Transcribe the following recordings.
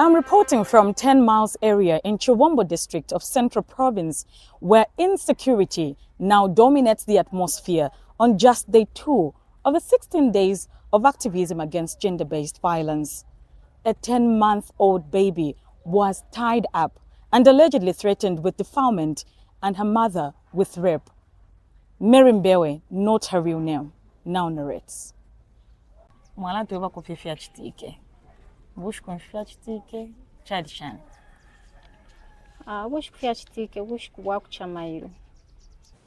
I'm reporting from 10 Miles area in Chibombo district of Central Province, where insecurity now dominates the atmosphere on just day 2 of the 16 days of activism against gender-based violence. A 10-month-old baby was tied up and allegedly threatened with defilement, and her mother with rape. Mary Mbewe, not her real name, now narrates.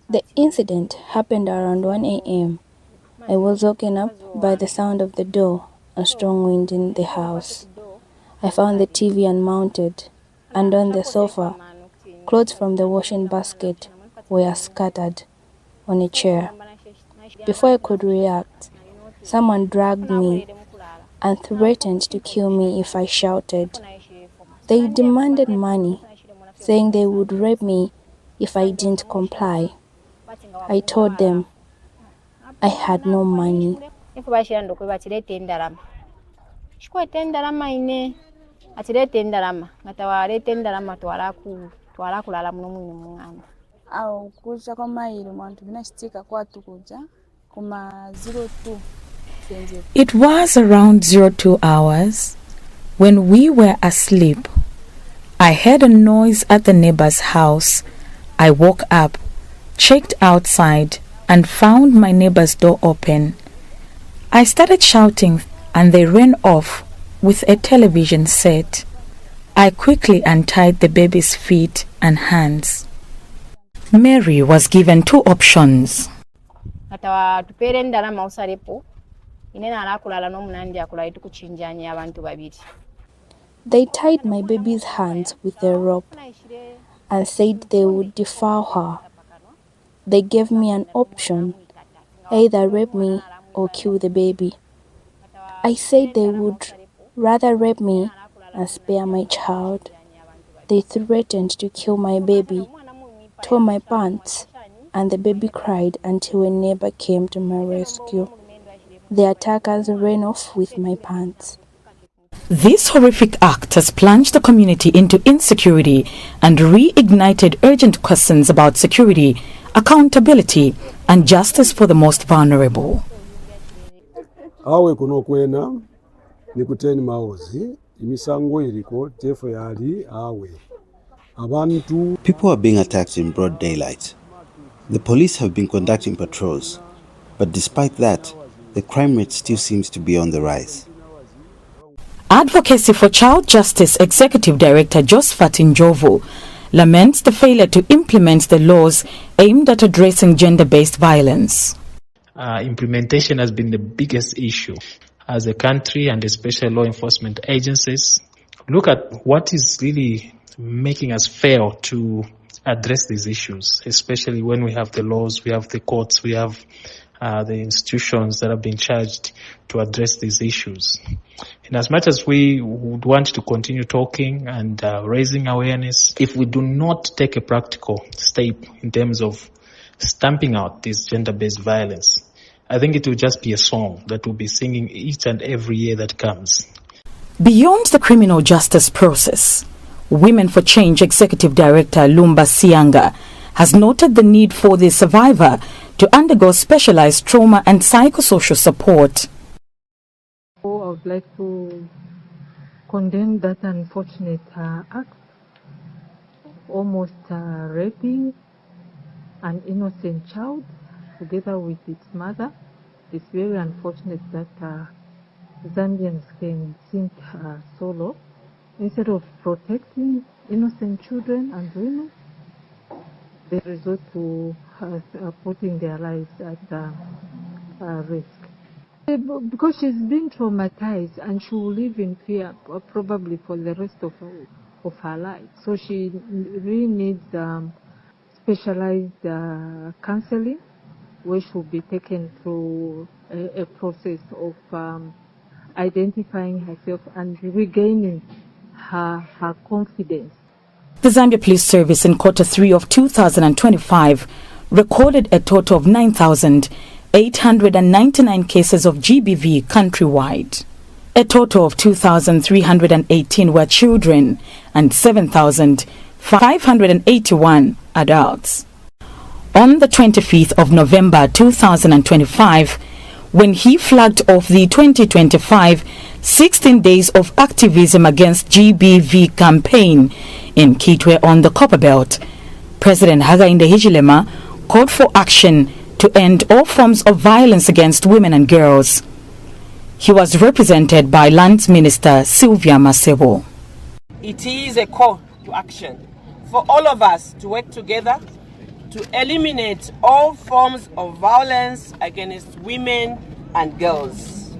The incident happened around 1 a.m. I was woken up by the sound of the door and strong wind in the house. I found the TV unmounted, and on the sofa, clothes from the washing basket were scattered on a chair. Before I could react, someone dragged me and threatened to kill me if I shouted. They demanded money, saying they would rape me if I didn't comply. I told them I had no money. It was around 02 hours when we were asleep. I heard a noise at the neighbor's house. I woke up, checked outside, and found my neighbor's door open. I started shouting and they ran off with a television set. I quickly untied the baby's feet and hands. Mary was given 2 options. They tied my baby's hands with a rope and said they would defile her. They gave me an option, either rape me or kill the baby. I said they would rather rape me and spare my child. They threatened to kill my baby, tore my pants, and the baby cried until a neighbor came to my rescue. The attackers ran off with my pants. This horrific act has plunged the community into insecurity and reignited urgent questions about security, accountability, and justice for the most vulnerable. People are being attacked in broad daylight. The police have been conducting patrols, but despite that, the crime rate still seems to be on the rise. Advocacy for Child Justice Executive Director 𝐵𝐿𝐴 Njovu laments the failure to implement the laws aimed at addressing gender-based violence. Implementation has been the biggest issue. As a country, and especially law enforcement agencies, look at what is really making us fail to address these issues, especially when we have the laws, we have the courts, we have the institutions that have been charged to address these issues. In as much as we would want to continue talking and raising awareness, if we do not take a practical step in terms of stamping out this gender-based violence, I think it will just be a song that we'll be singing each and every year that comes. Beyond the criminal justice process, Women for Change Executive Director Lumba Sianga has noted the need for the survivor to undergo specialized trauma and psychosocial support. I would like to condemn that unfortunate act, almost raping an innocent child together with its mother. It's very unfortunate that Zambians can think so low. Instead of protecting innocent children and women, they resort to putting their lives at risk. Because she's been traumatized and she will live in fear probably for the rest of her life. So she really needs specialized counseling, where she will be taken through a process of identifying herself and regaining her confidence. The Zambia Police Service in Q3 of 2025 recorded a total of 9,899 cases of GBV countrywide. A total of 2,318 were children and 7,581 adults. On the 25th of November 2025, when he flagged off the 2025 16 Days of Activism Against GBV campaign in 𝐚𝐥𝐿 on the Copperbelt, President 𝐚𝐥𝐦𝐵 called for action to end all forms of violence against women and girls. He was represented by Lands Minister Sylvia Masebo. It is a call to action for all of us to work together to eliminate all forms of violence against women and girls.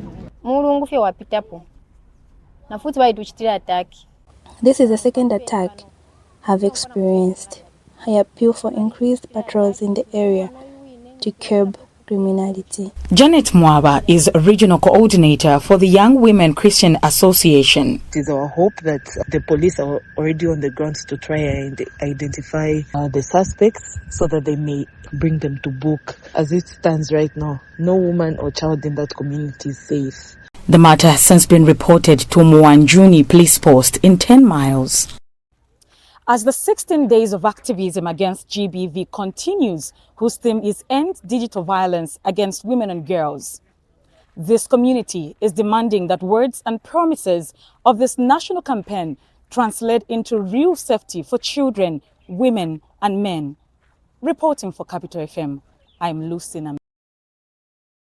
This is the second attack I've experienced. I appeal for increased patrols in the area to curb criminality. Janet Mwaba is a regional coordinator for the Young Women Christian Association. It is our hope that the police are already on the ground to try and identify the suspects so that they may bring them to book. As it stands right now, no woman or child in that community is safe. The matter has since been reported to Muwanjuni police post in 10 miles. As the 16 days of activism against GBV continues, whose theme is End Digital Violence Against Women and Girls, this community is demanding that words and promises of this national campaign translate into real safety for children, women and men. Reporting for Capital FM, I'm Lucy Nambela.